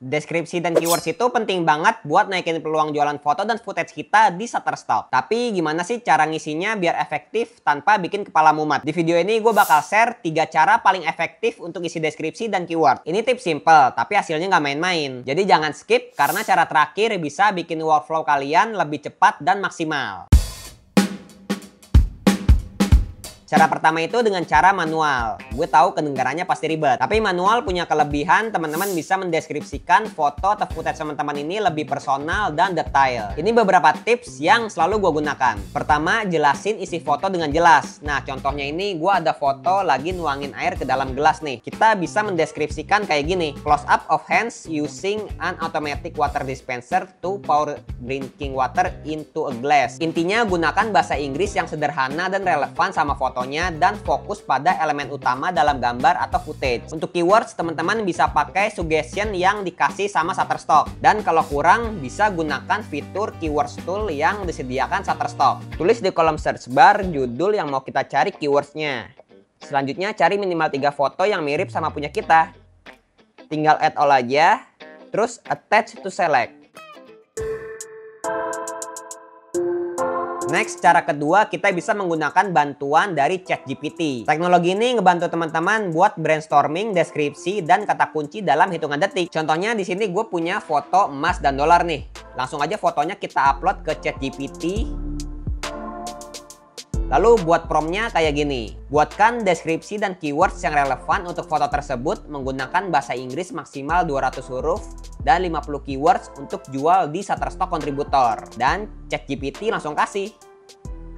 Deskripsi dan keywords itu penting banget buat naikin peluang jualan foto dan footage kita di Shutterstock. Tapi gimana sih cara ngisinya biar efektif tanpa bikin kepala mumet? Di video ini gue bakal share 3 cara paling efektif untuk isi deskripsi dan keyword. Ini tips simple, tapi hasilnya nggak main-main. Jadi jangan skip karena cara terakhir bisa bikin workflow kalian lebih cepat dan maksimal. Cara pertama itu dengan cara manual. Gue tahu kedengarannya pasti ribet. Tapi manual punya kelebihan teman-teman bisa mendeskripsikan foto atau footage teman-teman ini lebih personal dan detail. Ini beberapa tips yang selalu gue gunakan. Pertama, jelasin isi foto dengan jelas. Nah, contohnya ini gue ada foto lagi nuangin air ke dalam gelas nih. Kita bisa mendeskripsikan kayak gini. Close up of hands using an automatic water dispenser to pour drinking water into a glass. Intinya gunakan bahasa Inggris yang sederhana dan relevan sama foto dan fokus pada elemen utama dalam gambar atau footage. Untuk keywords, teman-teman bisa pakai suggestion yang dikasih sama Shutterstock. Dan kalau kurang, bisa gunakan fitur keywords tool yang disediakan Shutterstock. Tulis di kolom search bar judul yang mau kita cari keywordsnya. Selanjutnya cari minimal 3 foto yang mirip sama punya kita. Tinggal add all aja, terus attach to select. Next, cara kedua kita bisa menggunakan bantuan dari ChatGPT. Teknologi ini ngebantu teman-teman buat brainstorming, deskripsi, dan kata kunci dalam hitungan detik. Contohnya di sini gue punya foto emas dan dolar nih. Langsung aja fotonya kita upload ke ChatGPT. Lalu buat promptnya kayak gini. Buatkan deskripsi dan keywords yang relevan untuk foto tersebut menggunakan bahasa Inggris maksimal 200 huruf dan 50 keywords untuk jual di Shutterstock Contributor. Dan ChatGPT langsung kasih.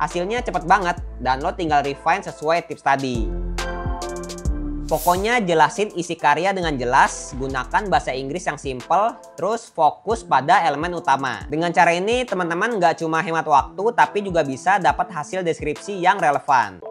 Hasilnya cepet banget dan lo tinggal refine sesuai tips tadi. Pokoknya jelasin isi karya dengan jelas, gunakan bahasa Inggris yang simple, terus fokus pada elemen utama. Dengan cara ini teman-teman nggak cuma hemat waktu tapi juga bisa dapat hasil deskripsi yang relevan.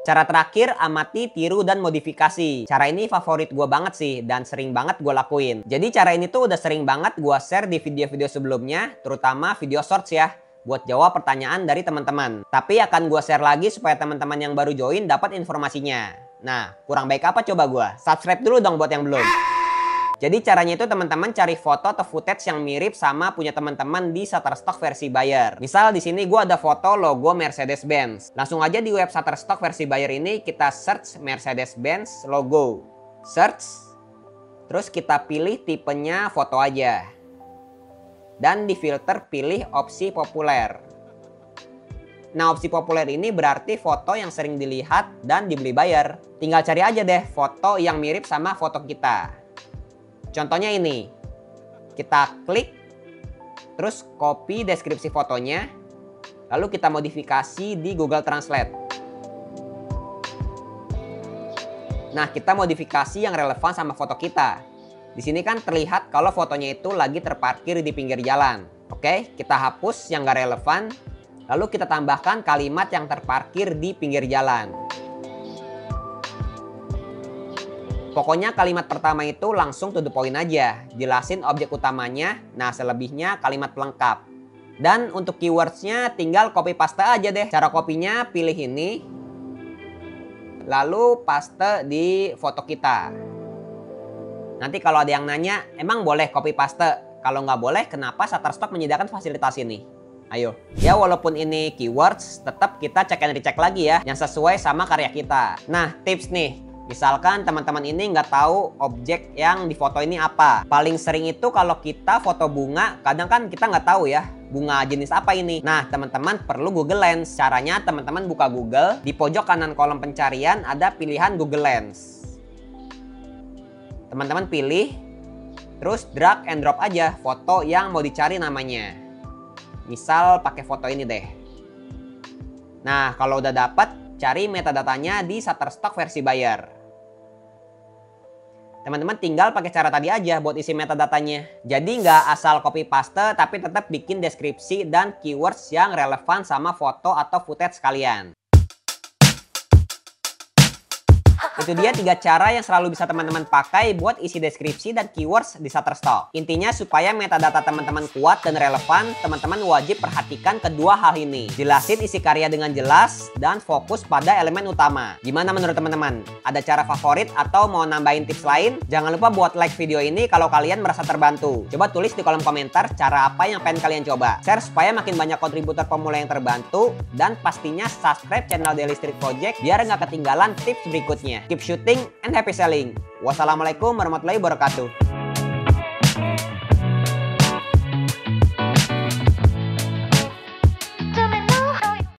Cara terakhir, amati, tiru, dan modifikasi. Cara ini favorit gue banget sih dan sering banget gue lakuin. Jadi cara ini tuh udah sering banget gue share di video-video sebelumnya, terutama video shorts ya, buat jawab pertanyaan dari teman-teman. Tapi akan gue share lagi supaya teman-teman yang baru join dapat informasinya. Nah, kurang baik apa coba gue? Subscribe dulu dong buat yang belum. Jadi caranya itu teman-teman cari foto atau footage yang mirip sama punya teman-teman di Shutterstock versi buyer. Misal di sini gue ada foto logo Mercedes-Benz. Langsung aja di web Shutterstock versi buyer ini kita search Mercedes-Benz logo. Search. Terus kita pilih tipenya foto aja. Dan di filter pilih opsi populer. Nah, opsi populer ini berarti foto yang sering dilihat dan dibeli buyer. Tinggal cari aja deh foto yang mirip sama foto kita. Contohnya ini, kita klik, terus copy deskripsi fotonya, lalu kita modifikasi di Google Translate. Nah, kita modifikasi yang relevan sama foto kita. Di sini kan terlihat kalau fotonya itu lagi terparkir di pinggir jalan. Oke, kita hapus yang gak relevan, lalu kita tambahkan kalimat yang terparkir di pinggir jalan. Pokoknya kalimat pertama itu langsung to the point aja. Jelasin objek utamanya, nah selebihnya kalimat pelengkap. Dan untuk keywordsnya tinggal copy paste aja deh. Cara copynya pilih ini. Lalu paste di foto kita. Nanti kalau ada yang nanya, emang boleh copy paste? Kalau nggak boleh, kenapa Shutterstock menyediakan fasilitas ini? Ayo. Ya walaupun ini keywords, tetap kita cek and recheck lagi ya. Yang sesuai sama karya kita. Nah tips nih. Misalkan teman-teman ini nggak tahu objek yang di foto ini apa. Paling sering itu kalau kita foto bunga, kadang kan kita nggak tahu ya bunga jenis apa ini. Nah teman-teman perlu Google Lens. Caranya teman-teman buka Google, di pojok kanan kolom pencarian ada pilihan Google Lens. Teman-teman pilih, terus drag and drop aja foto yang mau dicari namanya. Misal pakai foto ini deh. Nah kalau udah dapat, cari metadatanya di Shutterstock versi buyer. Teman-teman tinggal pakai cara tadi aja buat isi metadatanya. Jadi nggak asal copy paste tapi tetap bikin deskripsi dan keywords yang relevan sama foto atau footage kalian. Itu Itu dia 3 cara yang selalu bisa teman-teman pakai buat isi deskripsi dan keywords di Shutterstock. Intinya supaya metadata teman-teman kuat dan relevan, teman-teman wajib perhatikan kedua hal ini. Jelasin isi karya dengan jelas dan fokus pada elemen utama. Gimana menurut teman-teman? Ada cara favorit atau mau nambahin tips lain? Jangan lupa buat like video ini kalau kalian merasa terbantu. Coba tulis di kolom komentar cara apa yang pengen kalian coba. Share supaya makin banyak kontributor pemula yang terbantu. Dan pastinya subscribe channel Daily Street Project biar nggak ketinggalan tips berikutnya. Keep shooting and happy selling. Wassalamualaikum warahmatullahi wabarakatuh.